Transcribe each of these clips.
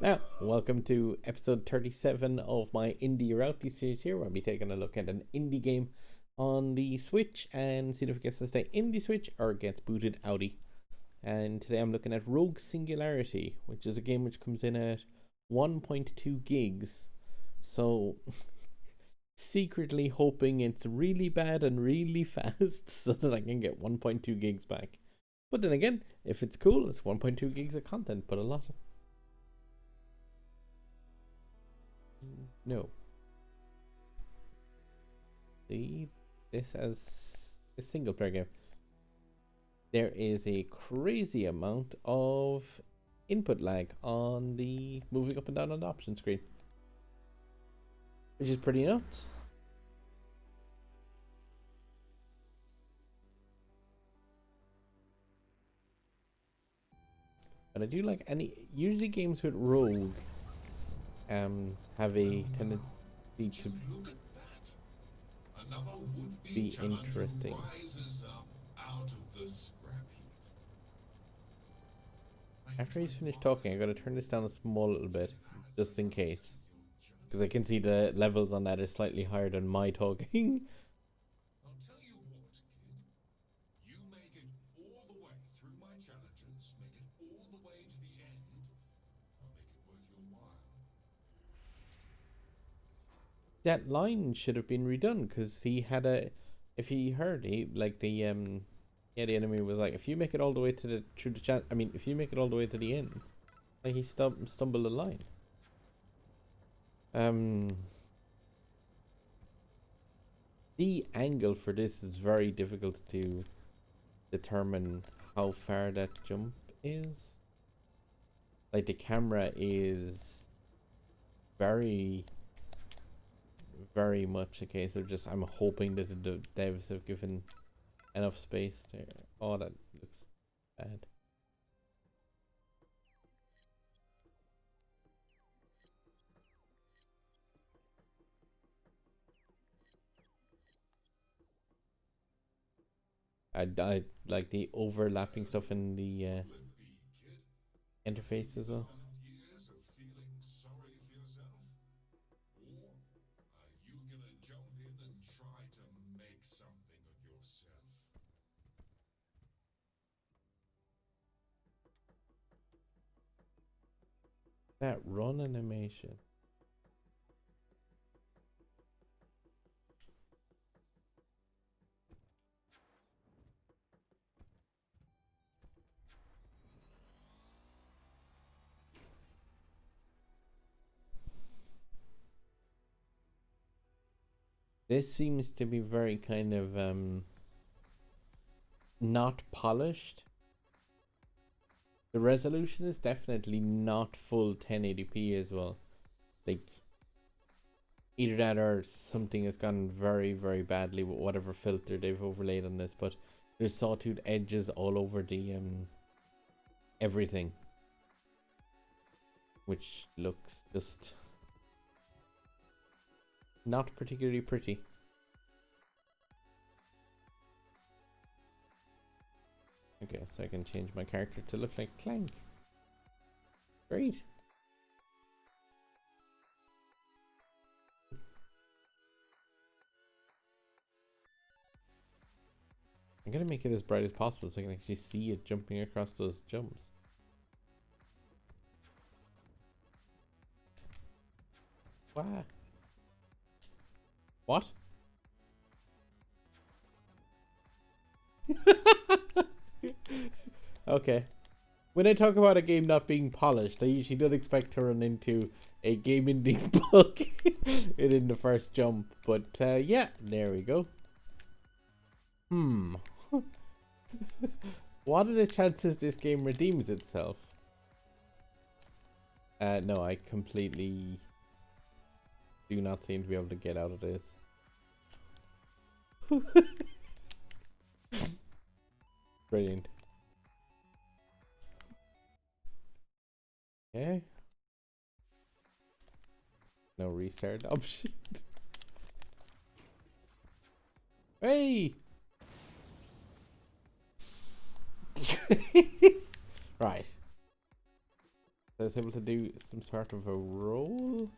Now, welcome to episode 37 of my indie Outie series here, where I'll be taking a look at an indie game on the Switch and seeing if it gets to stay in the Switch or gets booted outie. And today I'm looking at Rogue Singularity, which is a game which comes in at 1.2 gigs. So, secretly hoping it's really bad and really fast so that I can get 1.2 gigs back. But then again, if it's cool, it's 1.2 gigs of content, but a lot of... No. See this as a single player game. There is a crazy amount of input lag on the moving up and down on the option screen, which is pretty nuts. But I do like usually games with Rogue have a tendency to be interesting. After he's finished talking, I'm gonna turn this down a small little bit, just in case, because I can see the levels on that are slightly higher than my talking. I'll tell you what, kid. You make it all the way through my challenges, make it all the way to the end. I'll make it worth your while. That line should have been redone, because he had a, if he heard, he like the the enemy was like, if you make it all the way to the if you make it all the way to the end, like he stumbled a line. The angle for this is very difficult to determine how far that jump is. Like the camera is very much a case of just, I'm hoping that the devs have given enough space there. Oh, that looks bad. I like the overlapping stuff in the interface as well. Years of feeling sorry for yourself? Or are you gonna jump in and try to make something of yourself? That run animation. This seems to be very kind of not polished. The resolution is definitely not full 1080p as well. Like, either that or something has gone very badly with whatever filter they've overlaid on this, but there's sawtooth edges all over the everything, which looks just not particularly pretty. Okay, so I can change my character to look like Clank. Great. I'm gonna make it as bright as possible so I can actually see it jumping across those jumps. Wow. What? Okay. When I talk about a game not being polished, I usually don't expect to run into a game ending bug in the first jump. But yeah, there we go. What are the chances this game redeems itself? No, I completely do not seem to be able to get out of this. Brilliant. Okay. No restart option. Hey! Right. I was able to do some sort of a roll.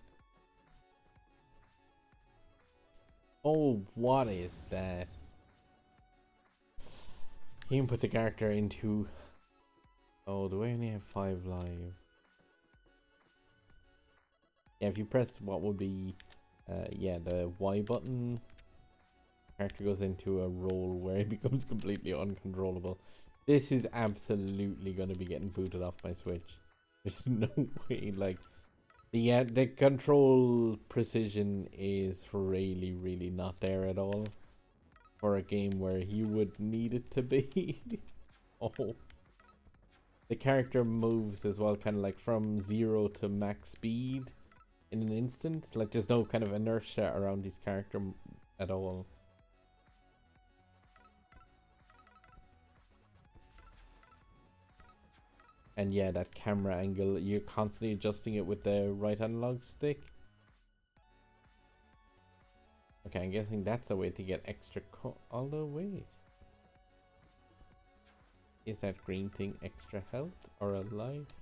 Oh, what is that? You can put the character into... Oh, do I only have 5 live? Yeah, if you press what would be... yeah, the Y button, character goes into a roll where it becomes completely uncontrollable. This is absolutely going to be getting booted off my Switch. There's no way, like... The control precision is really, really not there at all for a game where you would need it to be. Oh. The character moves as well, kind of like from 0 to max speed in an instant. Like there's no kind of inertia around his character at all. And yeah, that camera angle, you're constantly adjusting it with the right analog stick. Okay, I'm guessing that's a way to get extra although wait. Is that green thing extra health or a life?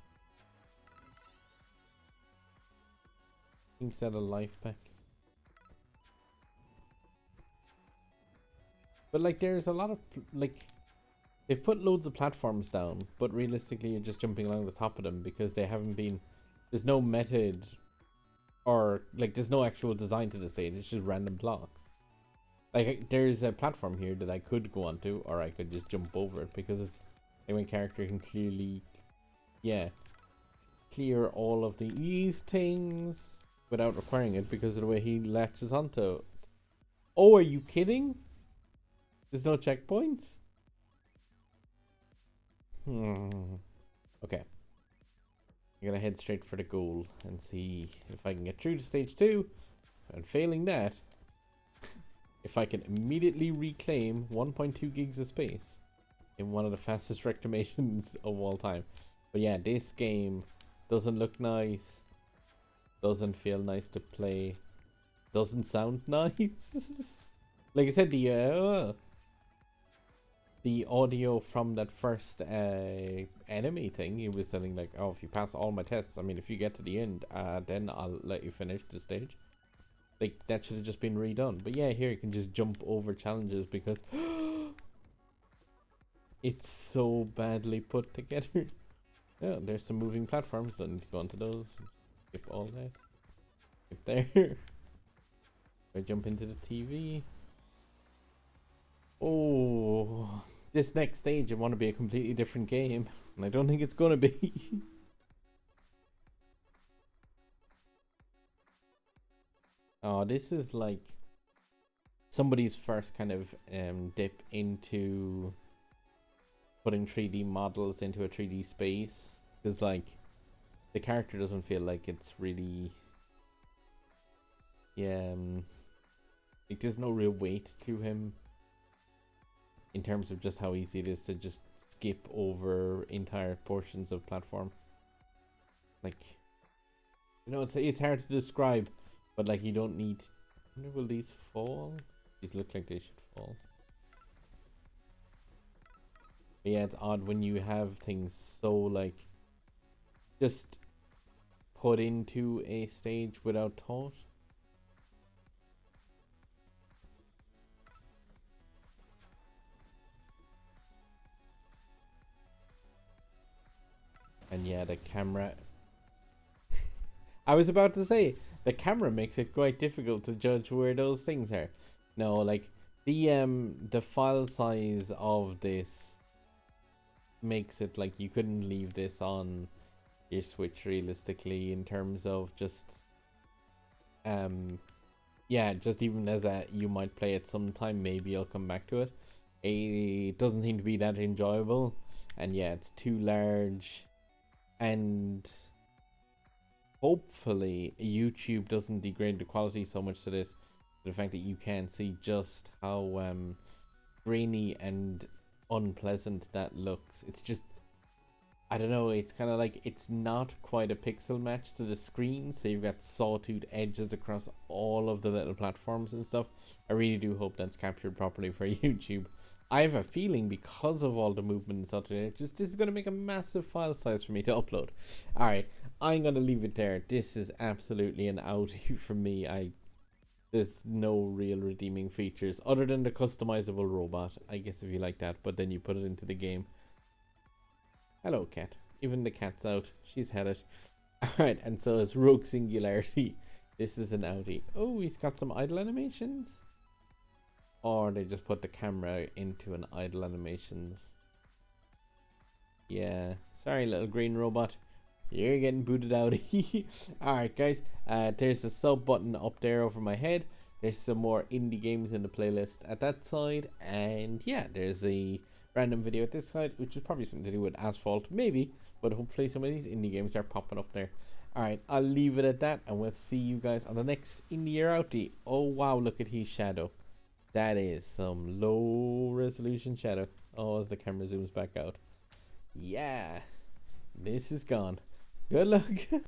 I think it's a life pack. But like there's a lot of like they've put loads of platforms down, but realistically you're just jumping along the top of them because they haven't been, there's no method or like there's no actual design to the stage. It's just random blocks. Like there's a platform here that I could go onto, or I could just jump over it because it's like my character can clearly, yeah, clear all of these things without requiring it because of the way he latches onto it. Oh, are you kidding? There's no checkpoints? Okay. I'm gonna head straight for the goal and see if I can get through to stage 2. And failing that, if I can immediately reclaim 1.2 gigs of space in one of the fastest reclamations of all time. But yeah, this game doesn't look nice, doesn't feel nice to play, doesn't sound nice. Like I said, the audio from that first enemy thing, he was saying like, oh, if you pass all my tests, I mean, if you get to the end, then I'll let you finish the stage. Like, that should have just been redone. But yeah, here you can just jump over challenges because it's so badly put together. Yeah, there's some moving platforms. Don't need to go onto those. Skip all that. Skip there. I jump into the TV. Oh, this next stage I want to be a completely different game, and I don't think it's gonna be. Oh, this is like somebody's first kind of dip into putting 3D models into a 3D space, because like the character doesn't feel like it's really, yeah, like there's no real weight to him in terms of just how easy it is to just skip over entire portions of platform. Like, you know, it's hard to describe, but like you don't need. Will these fall? These look like they should fall. But yeah, it's odd when you have things so like just put into a stage without thought. And yeah, the camera. I was about to say, the camera makes it quite difficult to judge where those things are. No, like the file size of this makes it like you couldn't leave this on your Switch realistically in terms of just yeah, just even as a you might play it sometime, maybe I'll come back to it. It doesn't seem to be that enjoyable, and yeah, it's too large. And hopefully YouTube doesn't degrade the quality so much to this, the fact that you can see just how grainy and unpleasant that looks. It's just, I don't know, it's kind of like it's not quite a pixel match to the screen, so you've got sawtooth edges across all of the little platforms and stuff. I really do hope that's captured properly for YouTube. I have a feeling because of all the movement and stuff today, this is going to make a massive file size for me to upload. Alright, I'm gonna leave it there. This is absolutely an outie for me. There's no real redeeming features other than the customizable robot, I guess, if you like that, but then you put it into the game. Hello, cat. Even the cat's out. She's had it. Alright, and so is Rogue Singularity. This is an outie. Oh, he's got some idle animations. Or they just put the camera into an idle animations. Yeah. Sorry, little green robot. You're getting booted out. Alright, guys. There's a sub button up there over my head. There's some more indie games in the playlist at that side. And yeah, there's a random video at this side, which is probably something to do with Asphalt. Maybe. But hopefully some of these indie games are popping up there. Alright, I'll leave it at that. And we'll see you guys on the next indie or outie. Oh, wow. Look at his shadow. That is some low resolution shadow. Oh, as the camera zooms back out. Yeah. This is gone. Good luck.